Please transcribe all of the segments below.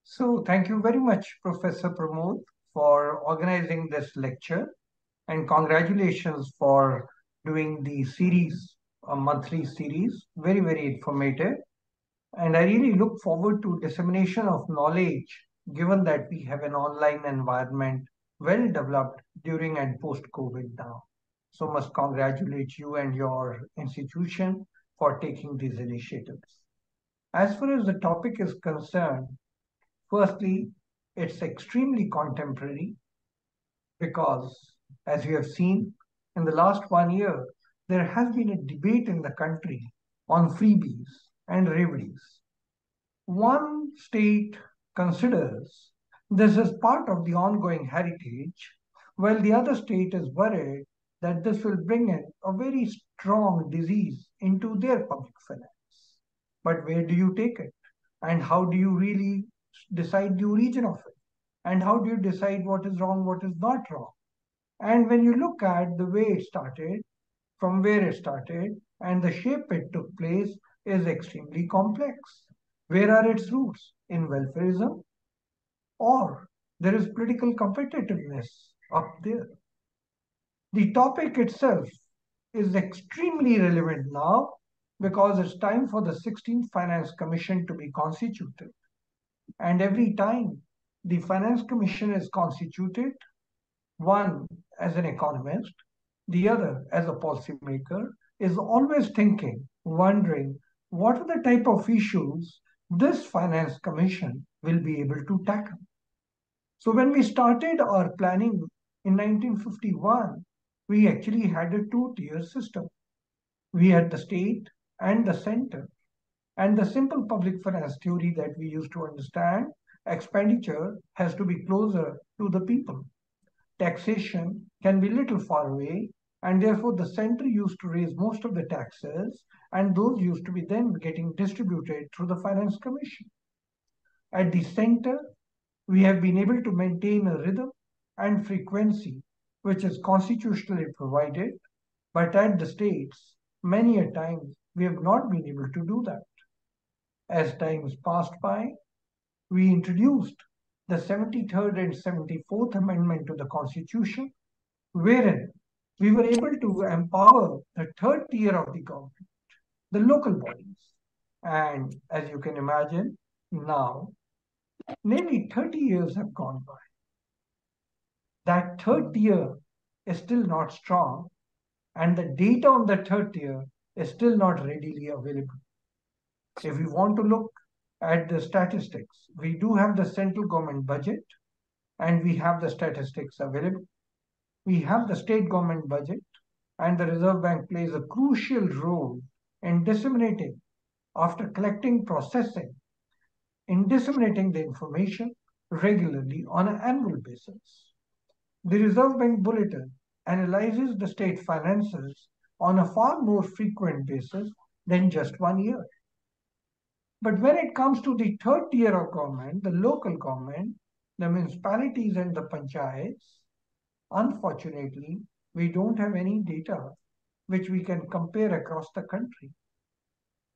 So thank you very much, Professor Pramod, for organizing this lecture, and congratulations for doing the series, a monthly series, very, very informative. And I really look forward to dissemination of knowledge, given that we have an online environment well developed during and post-COVID now. So must congratulate you and your institution for taking these initiatives. As far as the topic is concerned, firstly, it's extremely contemporary because, as you have seen, in the last 1 year, there has been a debate in the country on freebies and revenues. One state considers this as part of the ongoing heritage, while the other state is worried that this will bring in a very strong disease into their public finance. But where do you take it? And how do you really decide the origin of it? And how do you decide what is wrong, what is not wrong? And when you look at the way it started, from where it started, and the shape it took place is extremely complex. Where are its roots? In welfarism? Or there is political competitiveness up there? The topic itself is extremely relevant now because it's time for the 16th Finance Commission to be constituted. And every time the Finance Commission is constituted, one as an economist, the other as a policymaker, is always thinking, wondering what are the type of issues this finance commission will be able to tackle. So when we started our planning in 1951, we actually had a two-tier system. We had the state and the center. And the simple public finance theory that we used to understand, expenditure has to be closer to the people. Taxation can be little far away, and therefore the center used to raise most of the taxes, and those used to be then getting distributed through the finance commission. At the center, we have been able to maintain a rhythm and frequency which is constitutionally provided, but at the states, many a times we have not been able to do that. As times passed by, we introduced the 73rd and 74th Amendment to the Constitution, wherein we were able to empower the third tier of the government, the local bodies. And as you can imagine, now nearly 30 years have gone by. That third tier is still not strong, and the data on the third tier is still not readily available. If we want to look at the statistics, we do have the central government budget and we have the statistics available. We have the state government budget, and the Reserve Bank plays a crucial role in disseminating, after collecting, processing, in disseminating the information regularly on an annual basis. The Reserve Bank Bulletin analyzes the state finances on a far more frequent basis than just 1 year. But when it comes to the third tier of government, the local government, the municipalities and the panchayats, unfortunately, we don't have any data which we can compare across the country.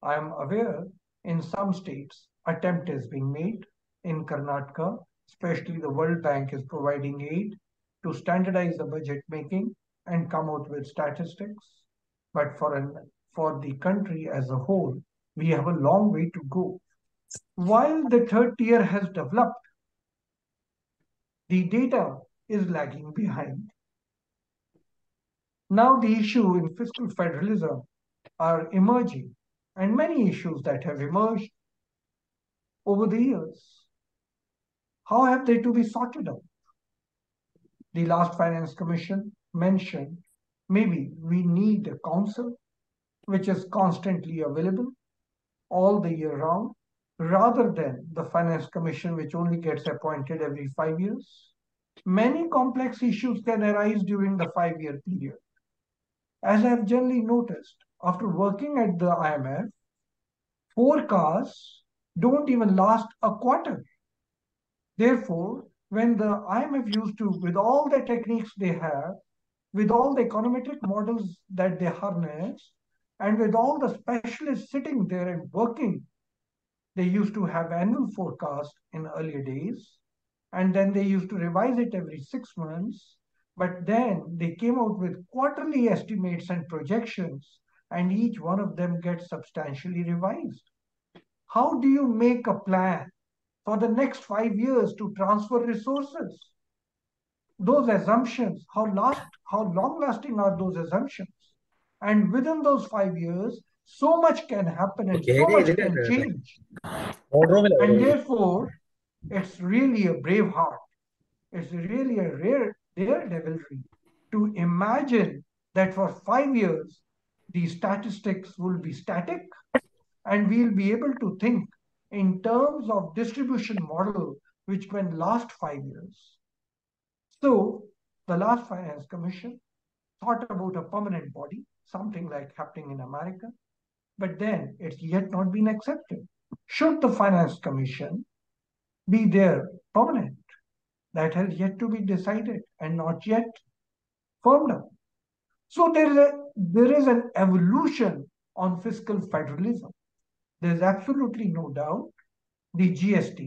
I am aware in some states attempt is being made. In Karnataka, especially the World Bank is providing aid to standardize the budget making and come out with statistics. But for the country as a whole, we have a long way to go. While the third tier has developed, the data is lagging behind. Now the issue in fiscal federalism are emerging, and many issues that have emerged over the years. How have they to be sorted out? The last Finance Commission mentioned maybe we need a council which is constantly available all the year round, rather than the Finance Commission which only gets appointed every 5 years. Many complex issues can arise during the 5 year period. As I've generally noticed, after working at the IMF, forecasts don't even last a quarter. Therefore, when the IMF used to, with all the techniques they have, with all the econometric models that they harness, and with all the specialists sitting there and working, They used to have annual forecast in earlier days, and then they used to revise it every 6 months. But then they came out with quarterly estimates and projections, and each one of them gets substantially revised. How do you make a plan for the next 5 years to transfer resources? Those assumptions, how long lasting are those assumptions? And within those 5 years, so much can happen and so much can change. And therefore, it's really a brave heart. It's really a rare daredevilry to imagine that for 5 years, the statistics will be static and we'll be able to think in terms of distribution model which can last 5 years. So the last Finance Commission thought about a permanent body, something like happening in America, but then it's yet not been accepted. Should the Finance Commission be there permanent? That has yet to be decided and not yet firmed up. So there is an evolution on fiscal federalism. There's absolutely no doubt the GST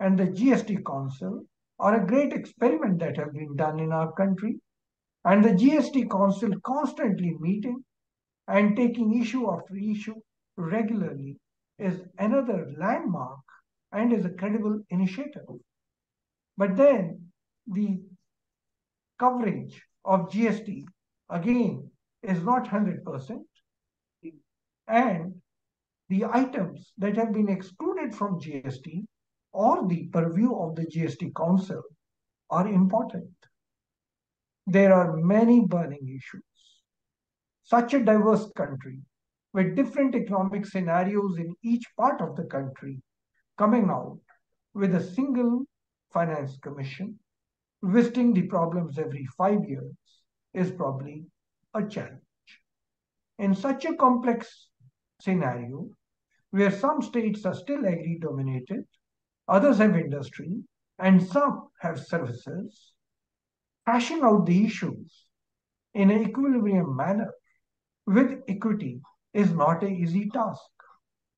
and the GST Council are a great experiment that have been done in our country. And the GST Council constantly meeting and taking issue after issue regularly is another landmark and is a credible initiative. But then the coverage of GST again is not 100%, and the items that have been excluded from GST or the purview of the GST Council are important. There are many burning issues. Such a diverse country with different economic scenarios in each part of the country coming out with a single finance commission visiting the problems every 5 years is probably a challenge. In such a complex scenario, where some states are still agri dominated, others have industry, and some have services, hashing out the issues in an equilibrium manner with equity is not an easy task.